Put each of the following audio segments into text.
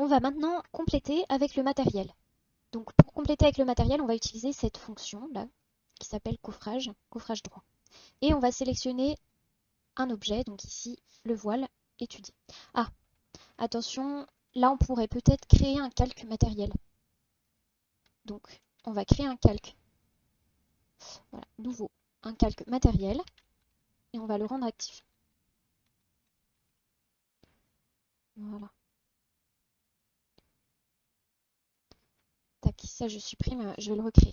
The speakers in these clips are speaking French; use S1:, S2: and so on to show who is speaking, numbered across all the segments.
S1: On va maintenant compléter avec le matériel. Donc pour compléter avec le matériel, on va utiliser cette fonction là qui s'appelle coffrage, coffrage droit. Et on va sélectionner un objet, donc ici le voile étudié. Ah, attention, là on pourrait peut-être créer un calque matériel. Donc on va créer un calque. Voilà, nouveau, un calque matériel et on va le rendre actif. Voilà. Tac, ça je supprime, je vais le recréer.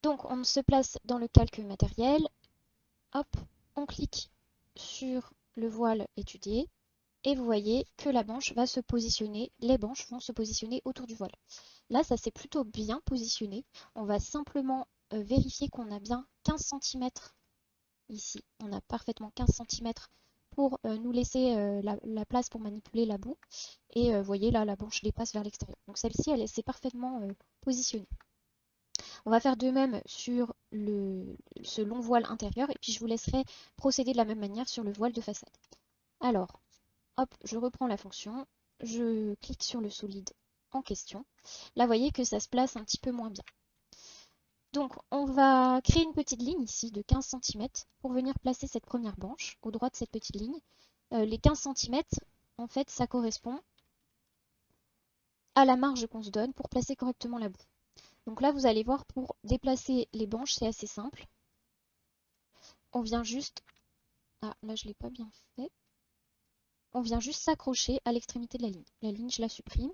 S1: Donc on se place dans le calque matériel, hop, on clique sur le voile étudié et vous voyez que la banche va se positionner, les banches vont se positionner autour du voile. Là, ça s'est plutôt bien positionné. On va simplement vérifier qu'on a bien 15 cm ici. On a parfaitement 15 cm pour nous laisser la place pour manipuler la boue. Et vous voyez là, la banche dépasse vers l'extérieur. Donc celle-ci, elle s'est parfaitement positionnée. On va faire de même sur ce long voile intérieur et puis je vous laisserai procéder de la même manière sur le voile de façade. Alors, hop, je reprends la fonction, je clique sur le solide en question. Là, vous voyez que ça se place un petit peu moins bien. Donc, on va créer une petite ligne ici de 15 cm pour venir placer cette première banche au droit de cette petite ligne. Les 15 cm, en fait, ça correspond à la marge qu'on se donne pour placer correctement la boue. Donc là, vous allez voir, pour déplacer les banches, c'est assez simple. On vient juste... Ah, là, je ne l'ai pas bien fait. On vient juste s'accrocher à l'extrémité de la ligne. La ligne, je la supprime.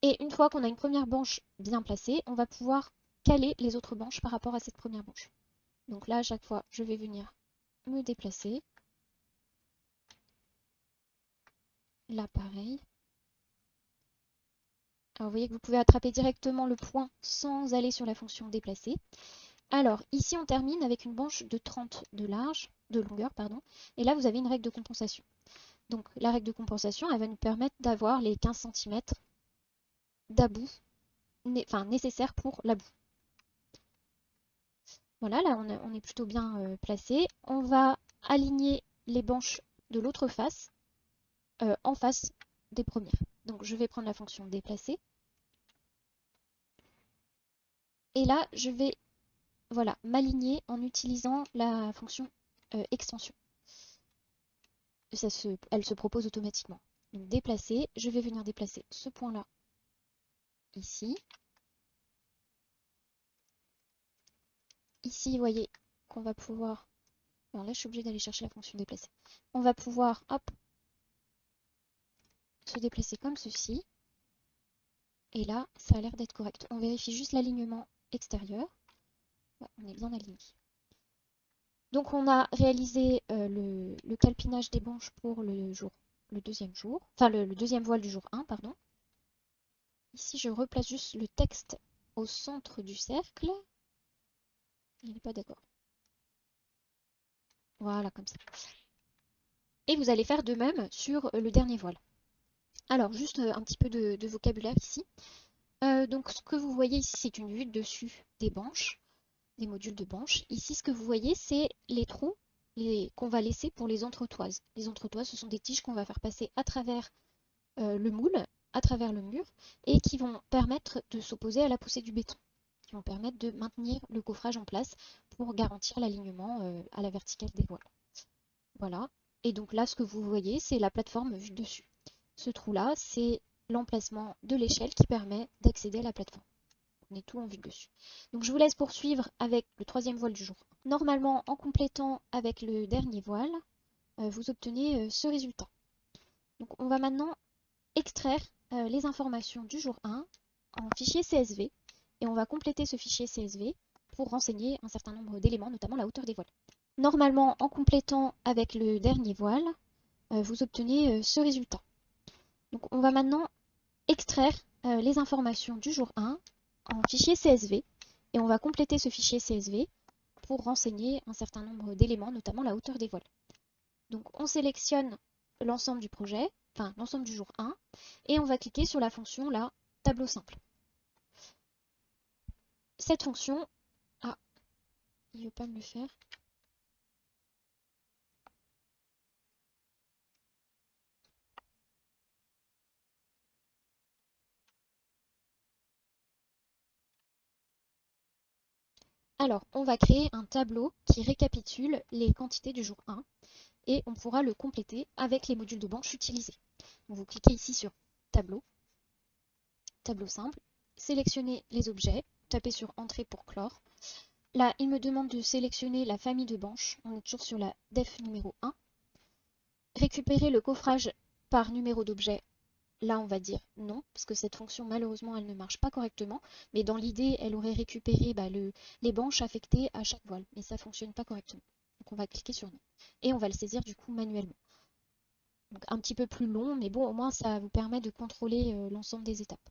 S1: Et une fois qu'on a une première banche bien placée, on va pouvoir caler les autres banches par rapport à cette première banche. Donc là, à chaque fois, je vais venir me déplacer. Là, pareil. Alors, vous voyez que vous pouvez attraper directement le point sans aller sur la fonction déplacer. Alors, ici, on termine avec une banche de 30 de longueur, pardon. Et là, vous avez une règle de compensation. Donc, la règle de compensation, elle va nous permettre d'avoir les 15 cm d'about, nécessaires pour la boue. Voilà, là, on est plutôt bien placé. On va aligner les banches de l'autre face en face des premières. Donc, je vais prendre la fonction déplacer. Et là, je vais voilà, m'aligner en utilisant la fonction extension. Elle se propose automatiquement. Donc déplacer, je vais venir déplacer ce point-là ici. Ici, vous voyez qu'on va pouvoir... Alors là, je suis obligée d'aller chercher la fonction déplacer. On va pouvoir, hop, se déplacer comme ceci. Et là, ça a l'air d'être correct. On vérifie juste l'alignement extérieur. Ouais, on est bien aligné. Donc on a réalisé le calpinage des banches pour le deuxième jour, enfin le deuxième voile du jour 1, pardon. Ici, je replace juste le texte au centre du cercle. Il n'est pas d'accord. Voilà, comme ça. Et vous allez faire de même sur le dernier voile. Alors, juste un petit peu de vocabulaire ici. Donc, ce que vous voyez ici, c'est une vue de dessus des banches, des modules de banches. Ici, ce que vous voyez, c'est les trous qu'on va laisser pour les entretoises. Les entretoises, ce sont des tiges qu'on va faire passer à travers le moule, à travers le mur, et qui vont permettre de s'opposer à la poussée du béton, qui vont permettre de maintenir le coffrage en place pour garantir l'alignement à la verticale des voiles. Voilà. Et donc là, ce que vous voyez, c'est la plateforme vue dessus. Ce trou-là, c'est l'emplacement de l'échelle qui permet d'accéder à la plateforme. On est tout en vue dessus. Donc je vous laisse poursuivre avec le troisième voile du jour. Normalement, en complétant avec le dernier voile, vous obtenez ce résultat. Donc on va maintenant extraire les informations du jour 1 en fichier CSV et on va compléter ce fichier CSV pour renseigner un certain nombre d'éléments, notamment la hauteur des voiles. Normalement, en complétant avec le dernier voile, vous obtenez ce résultat. Donc on va maintenant extraire les informations du jour 1 en fichier CSV et on va compléter ce fichier CSV pour renseigner un certain nombre d'éléments, notamment la hauteur des voiles. Donc on sélectionne l'ensemble du projet, enfin l'ensemble du jour 1, et on va cliquer sur la fonction là, tableau simple. Cette fonction, ah, il ne veut pas me le faire. Alors, on va créer un tableau qui récapitule les quantités du jour 1 et on pourra le compléter avec les modules de banque utilisés. Donc, vous cliquez ici sur Tableau, Tableau simple, sélectionnez les objets, tapez sur Entrée pour clore. Là, il me demande de sélectionner la famille de banches. On est toujours sur la def numéro 1. Récupérer le coffrage par numéro d'objet. Là, on va dire non, parce que cette fonction, malheureusement, elle ne marche pas correctement. Mais dans l'idée, elle aurait récupéré les banches affectées à chaque voile. Mais ça ne fonctionne pas correctement. Donc, on va cliquer sur non. Et on va le saisir du coup manuellement. Donc, un petit peu plus long, mais bon, au moins, ça vous permet de contrôler l'ensemble des étapes.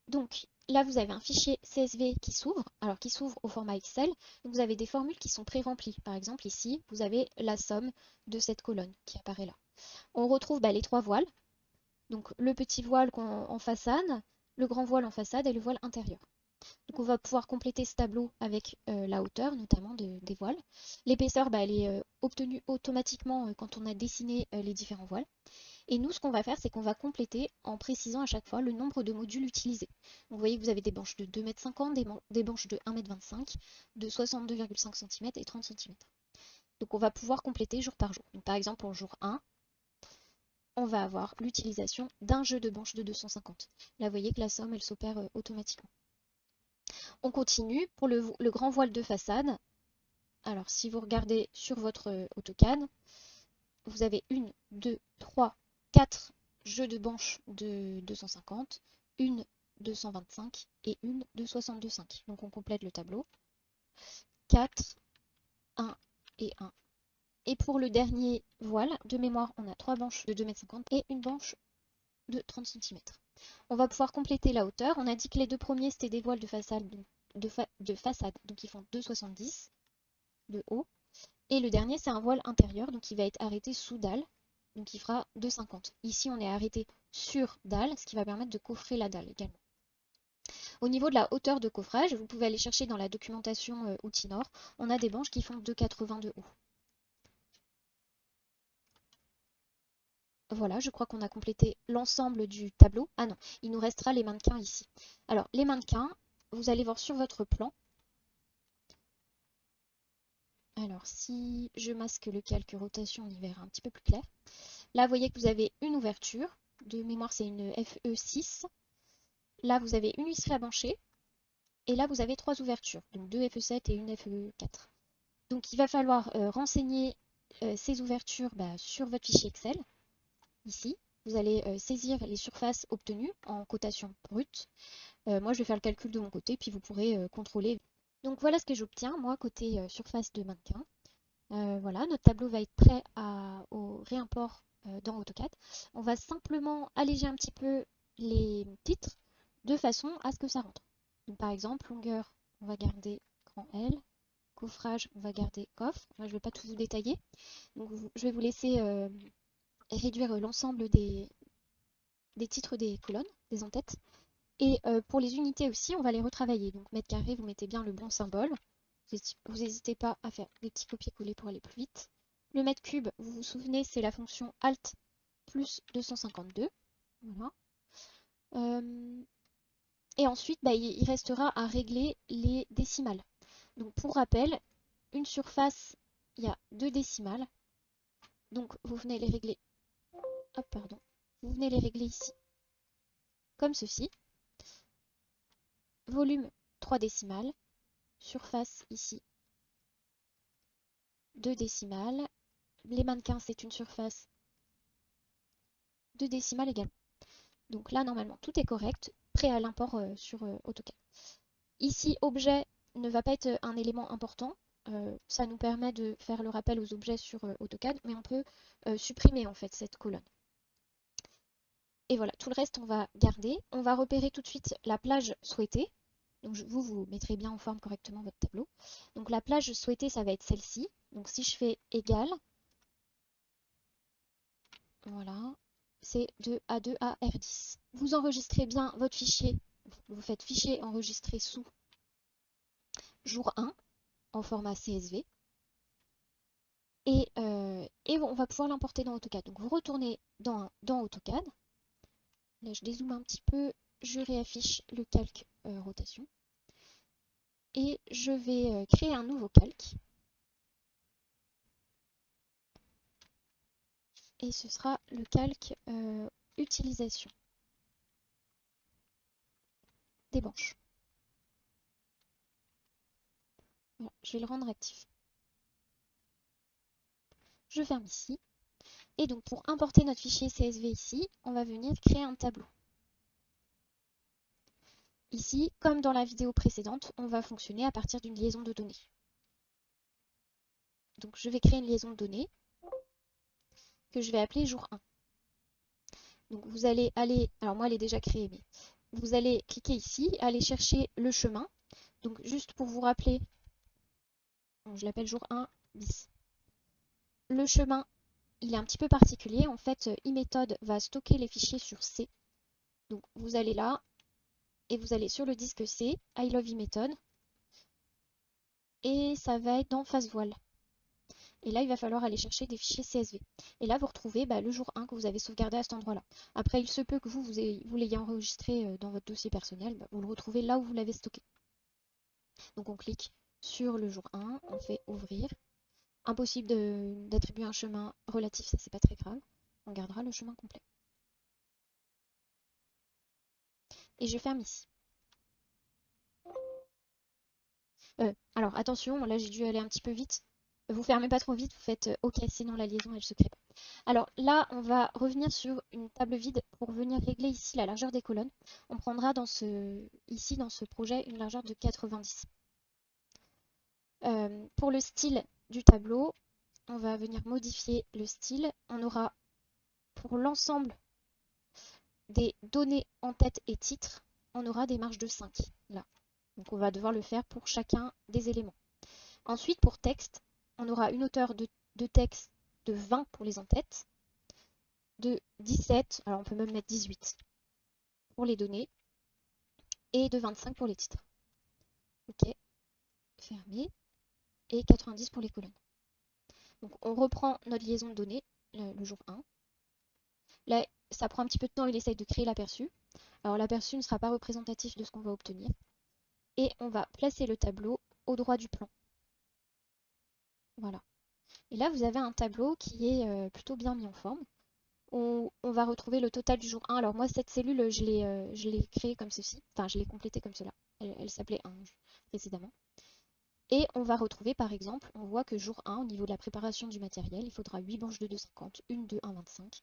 S1: Donc là, vous avez un fichier CSV qui s'ouvre, alors qui s'ouvre au format Excel. Donc, vous avez des formules qui sont pré-remplies. Par exemple, ici, vous avez la somme de cette colonne qui apparaît là. On retrouve les trois voiles. Donc le petit voile en façade, le grand voile en façade et le voile intérieur. Donc on va pouvoir compléter ce tableau avec la hauteur notamment des voiles. L'épaisseur, elle est obtenue automatiquement quand on a dessiné les différents voiles. Et nous, ce qu'on va faire, c'est qu'on va compléter en précisant à chaque fois le nombre de modules utilisés. Donc, vous voyez que vous avez des banches de 2,50 m, des banches de 1,25 m, de 62,5 cm et 30 cm. Donc on va pouvoir compléter jour par jour. Donc, par exemple, pour le jour 1, on va avoir l'utilisation d'un jeu de banches de 250. Là, vous voyez que la somme, elle s'opère automatiquement. On continue pour le grand voile de façade. Alors, si vous regardez sur votre AutoCAD, vous avez 1, 2, 3, 4 jeux de banches de 250, une de 125 et une de 62,5. Donc on complète le tableau. 4, 1 et 1. Et pour le dernier voile, de mémoire, on a 3 banches de 2,50 m et une banche de 30 cm. On va pouvoir compléter la hauteur. On a dit que les deux premiers, c'était des voiles de façade, donc ils font 2,70 de haut. Et le dernier, c'est un voile intérieur, donc il va être arrêté sous dalle, donc il fera 2,50. Ici, on est arrêté sur dalle, ce qui va permettre de coffrer la dalle également. Au niveau de la hauteur de coffrage, vous pouvez aller chercher dans la documentation Outinor, on a des banches qui font 2,80 de haut. Voilà, je crois qu'on a complété l'ensemble du tableau. Ah non, il nous restera les mannequins ici. Alors, les mannequins, vous allez voir sur votre plan. Alors, si je masque le calque rotation, on y verra un petit peu plus clair. Là, vous voyez que vous avez une ouverture. De mémoire, c'est une FE6. Là, vous avez une huisserie à bancher. Et là, vous avez trois ouvertures. Donc, deux FE7 et une FE4. Donc, il va falloir renseigner ces ouvertures sur votre fichier Excel. Ici, vous allez saisir les surfaces obtenues en cotation brute. Moi, je vais faire le calcul de mon côté, puis vous pourrez contrôler. Donc, voilà ce que j'obtiens, moi, côté surface de mannequin. Voilà, notre tableau va être prêt au réimport dans AutoCAD. On va simplement alléger un petit peu les titres de façon à ce que ça rentre. Donc, par exemple, longueur, on va garder grand L. Coffrage, on va garder coffre. Moi, je ne vais pas tout vous détailler. Donc, je vais vous laisser réduire l'ensemble des titres des colonnes, des en-têtes. Et pour les unités aussi, on va les retravailler. Donc, mètre carré, vous mettez bien le bon symbole. Vous n'hésitez pas à faire des petits copier-coller pour aller plus vite. Le mètre cube, vous vous souvenez, c'est la fonction Alt plus 252. Voilà. Et ensuite, il restera à régler les décimales. Donc pour rappel, une surface, il y a deux décimales. Donc vous venez les régler. Hop, pardon. Vous venez les régler ici, comme ceci. Volume 3 décimales. Surface ici 2 décimales. Les mannequins, c'est une surface 2 décimales également. Donc là, normalement, tout est correct, prêt à l'import sur AutoCAD. Ici, objet ne va pas être un élément important. Ça nous permet de faire le rappel aux objets sur AutoCAD, mais on peut supprimer en fait cette colonne. Et voilà, tout le reste, on va garder. On va repérer tout de suite la plage souhaitée. Donc vous mettrez bien en forme correctement votre tableau. Donc la plage souhaitée, ça va être celle-ci. Donc si je fais égal, voilà, c'est de A2 à R10. Vous enregistrez bien votre fichier. Vous faites fichier enregistré sous jour 1 en format CSV. Et on va pouvoir l'importer dans AutoCAD. Donc vous retournez dans AutoCAD. Là, je dézoome un petit peu. Je réaffiche le calque rotation. et je vais créer un nouveau calque. Et ce sera le calque utilisation des branches. Voilà, je vais le rendre actif. Je ferme ici. Et donc pour importer notre fichier CSV ici, on va venir créer un tableau. Ici, comme dans la vidéo précédente, on va fonctionner à partir d'une liaison de données. Donc je vais créer une liaison de données que je vais appeler jour 1. Donc vous allez aller, alors moi elle est déjà créée, mais vous allez cliquer ici, aller chercher le chemin. Donc juste pour vous rappeler, bon, je l'appelle jour 1 bis. Le chemin, il est un petit peu particulier. En fait, eMethod va stocker les fichiers sur C. Donc vous allez là et vous allez sur le disque C, I love eMethod, et ça va être dans face voile. Et là, il va falloir aller chercher des fichiers CSV. Et là, vous retrouvez le jour 1 que vous avez sauvegardé à cet endroit-là. Après, il se peut que vous l'ayez enregistré dans votre dossier personnel, vous le retrouvez là où vous l'avez stocké. Donc on clique sur le jour 1, on fait ouvrir. Impossible d'attribuer un chemin relatif, ça c'est pas très grave. On gardera le chemin complet. Et je ferme ici. Alors attention, là j'ai dû aller un petit peu vite. Vous fermez pas trop vite, vous faites OK, sinon la liaison elle se crée pas. Alors là, on va revenir sur une table vide pour venir régler ici la largeur des colonnes. On prendra ici dans ce projet une largeur de 90. Pour le style du tableau, on va venir modifier le style. On aura pour l'ensemble des données en tête et titre, on aura des marges de 5 là. Donc on va devoir le faire pour chacun des éléments. Ensuite, pour texte, on aura une hauteur de texte de 20 pour les en-têtes, de 17, alors on peut même mettre 18 pour les données, et de 25 pour les titres. OK, fermé, et 90 pour les colonnes. Donc on reprend notre liaison de données, le jour 1. Là, ça prend un petit peu de temps, il essaye de créer l'aperçu. Alors l'aperçu ne sera pas représentatif de ce qu'on va obtenir. Et on va placer le tableau au droit du plan. Voilà. Et là, vous avez un tableau qui est plutôt bien mis en forme. On va retrouver le total du jour 1. Alors moi, cette cellule, je l'ai créée comme ceci. Enfin, je l'ai complétée comme cela. Elle s'appelait 1 précédemment. Et on va retrouver, par exemple, on voit que jour 1, au niveau de la préparation du matériel, il faudra 8 branches de 2,50, une de 1,25,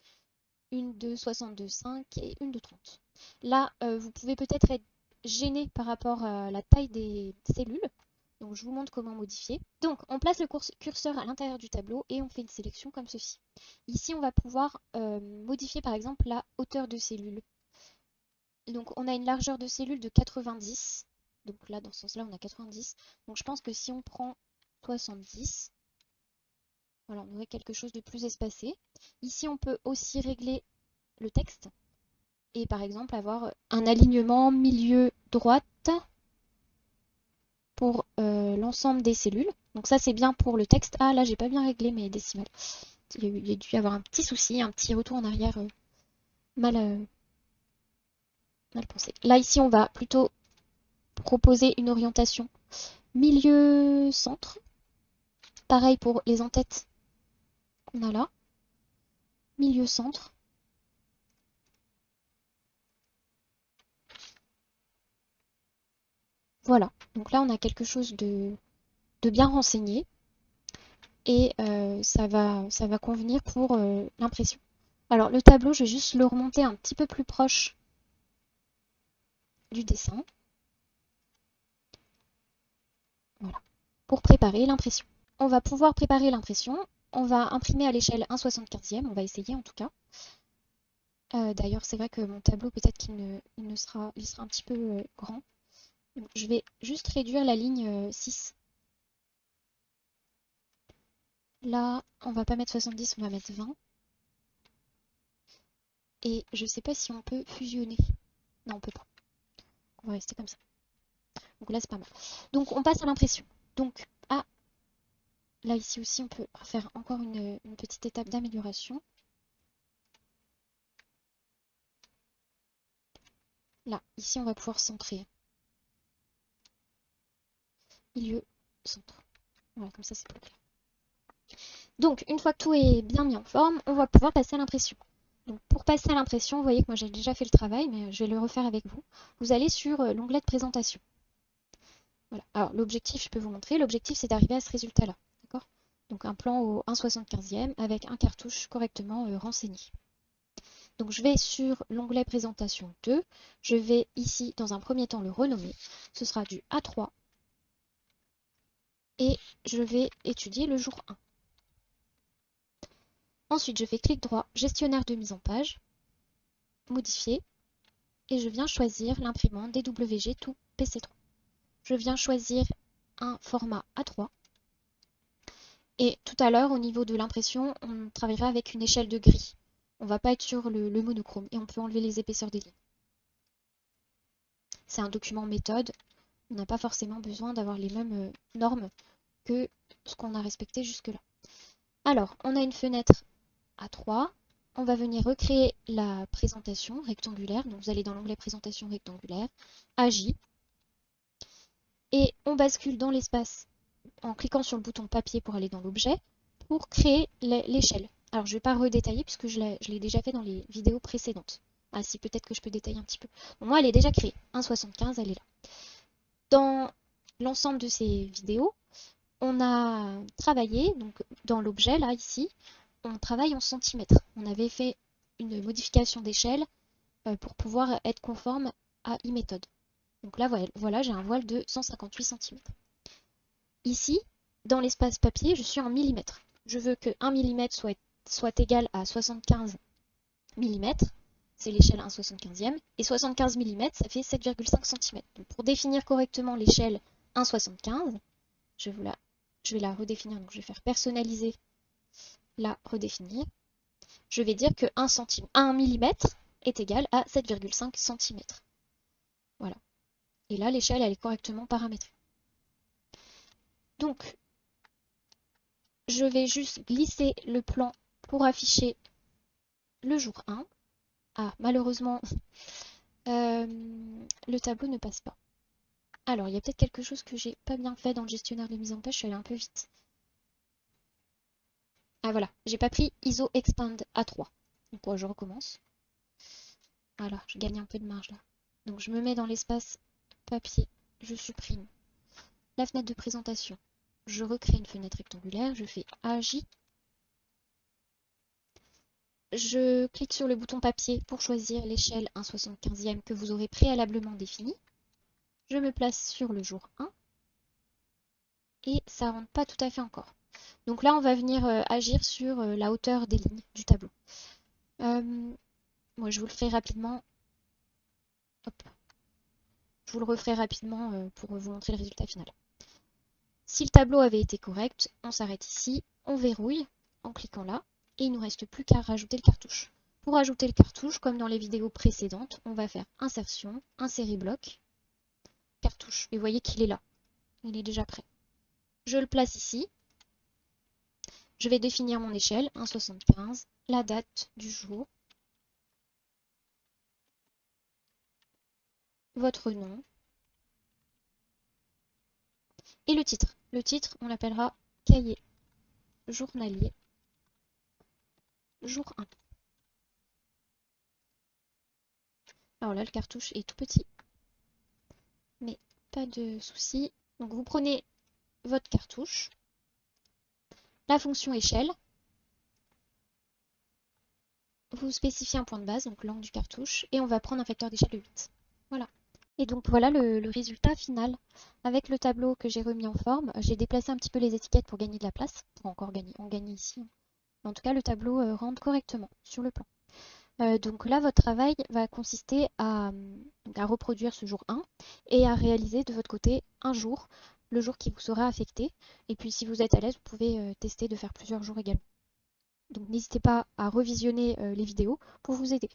S1: une de 62,5 et une de 30. Là, vous pouvez peut-être être gêné par rapport à la taille des cellules. Donc je vous montre comment modifier. Donc on place le curseur à l'intérieur du tableau et on fait une sélection comme ceci. Ici on va pouvoir modifier par exemple la hauteur de cellule. Donc on a une largeur de cellule de 90. Donc là dans ce sens-là on a 90. Donc je pense que si on prend 70, voilà, on aurait quelque chose de plus espacé. Ici on peut aussi régler le texte et par exemple avoir un alignement milieu-droite pour l'ensemble des cellules. Donc ça c'est bien pour le texte. Ah là j'ai pas bien réglé mes décimales. Il y a dû y avoir un petit souci, un petit retour en arrière mal, mal pensé. Là ici on va plutôt proposer une orientation milieu-centre. Pareil pour les en-têtes qu'on a là. Milieu-centre. Voilà, donc là on a quelque chose de bien renseigné et ça va convenir pour l'impression. Alors le tableau, je vais juste le remonter un petit peu plus proche du dessin. Voilà, pour préparer l'impression. On va pouvoir préparer l'impression. On va imprimer à l'échelle 1/75e, on va essayer en tout cas. D'ailleurs, c'est vrai que mon tableau, peut-être qu'il sera un petit peu grand. Donc, je vais juste réduire la ligne 6. Là, on va pas mettre 70, on va mettre 20. Et je sais pas si on peut fusionner. Non, on peut pas. On va rester comme ça. Donc là, c'est pas mal. Donc, on passe à l'impression. Donc, là, ici aussi, on peut faire encore une petite étape d'amélioration. Là, ici, on va pouvoir centrer. milieu, centre. Voilà, comme ça c'est plus clair. Donc, une fois que tout est bien mis en forme, on va pouvoir passer à l'impression. Donc, pour passer à l'impression, vous voyez que moi j'ai déjà fait le travail, mais je vais le refaire avec vous. Vous allez sur l'onglet de présentation. Voilà. Alors, l'objectif, je peux vous montrer, l'objectif c'est d'arriver à ce résultat-là. D'accord? Donc, un plan au 1/75e avec un cartouche correctement renseigné. Donc, je vais sur l'onglet présentation 2. Je vais ici, dans un premier temps, le renommer. Ce sera du A3. Et je vais étudier le jour 1. Ensuite, je fais clic droit, gestionnaire de mise en page, modifier, et je viens choisir l'imprimante DWG tout PC3. Je viens choisir un format A3. Et tout à l'heure, au niveau de l'impression, on travaillera avec une échelle de gris. On ne va pas être sur le monochrome et on peut enlever les épaisseurs des lignes. C'est un document méthode. On n'a pas forcément besoin d'avoir les mêmes normes que ce qu'on a respecté jusque-là. Alors, on a une fenêtre A3. On va venir recréer la présentation rectangulaire. Donc, vous allez dans l'onglet présentation rectangulaire, AJ. Et on bascule dans l'espace en cliquant sur le bouton papier pour aller dans l'objet, pour créer l'échelle. Alors je ne vais pas redétailler puisque je l'ai déjà fait dans les vidéos précédentes. Ah si, peut-être que je peux détailler un petit peu. Bon, moi, elle est déjà créée. 1,75, elle est là. Dans l'ensemble de ces vidéos, on a travaillé, donc dans l'objet, là, ici, on travaille en centimètres. On avait fait une modification d'échelle pour pouvoir être conforme à e-méthode. Donc là, voilà, j'ai un voile de 158 cm. Ici, dans l'espace papier, je suis en millimètres. Je veux que 1 mm soit égal à 75 mm, c'est l'échelle 1/75e, et 75 mm, ça fait 7,5 cm. Donc pour définir correctement l'échelle 1/75, je vais la redéfinir, donc je vais faire personnaliser, la redéfinir. Je vais dire que 1 mm est égal à 7,5 cm. Voilà. Et là, l'échelle, elle est correctement paramétrée. Donc, je vais juste glisser le plan pour afficher le jour 1. Ah, malheureusement, le tableau ne passe pas. Alors, il y a peut-être quelque chose que j'ai pas bien fait dans le gestionnaire de mise en page, je suis allée un peu vite. Ah voilà, j'ai pas pris ISO Expand A3. Donc je recommence. Voilà, je gagne un peu de marge là. Donc je me mets dans l'espace papier, je supprime la fenêtre de présentation. Je recrée une fenêtre rectangulaire, je fais AJ. Je clique sur le bouton papier pour choisir l'échelle 1/75e que vous aurez préalablement définie. Je me place sur le jour 1 et ça ne rentre pas tout à fait encore. Donc là, on va venir agir sur la hauteur des lignes du tableau. Moi, je vous le ferai rapidement. Hop. Je vous le referai rapidement pour vous montrer le résultat final. Si le tableau avait été correct, on s'arrête ici, on verrouille en cliquant là, et il ne nous reste plus qu'à rajouter le cartouche. Pour ajouter le cartouche, comme dans les vidéos précédentes, on va faire insertion, insérer bloc, cartouche. Et vous voyez qu'il est là, il est déjà prêt. Je le place ici. Je vais définir mon échelle, 1,75, la date du jour, votre nom et le titre. Le titre, on l'appellera cahier journalier, jour 1. Alors là, le cartouche est tout petit, mais pas de souci. Donc vous prenez votre cartouche, la fonction échelle, vous spécifiez un point de base, donc l'angle du cartouche, et on va prendre un facteur d'échelle de 8. Voilà. Et donc voilà le résultat final. Avec le tableau que j'ai remis en forme, j'ai déplacé un petit peu les étiquettes pour gagner de la place, pour encore gagner, on gagne ici. En tout cas, le tableau rentre correctement sur le plan. Donc là, votre travail va consister à reproduire ce jour 1 et à réaliser de votre côté un jour, le jour qui vous sera affecté. Et puis si vous êtes à l'aise, vous pouvez tester de faire plusieurs jours également. Donc n'hésitez pas à revisionner les vidéos pour vous aider.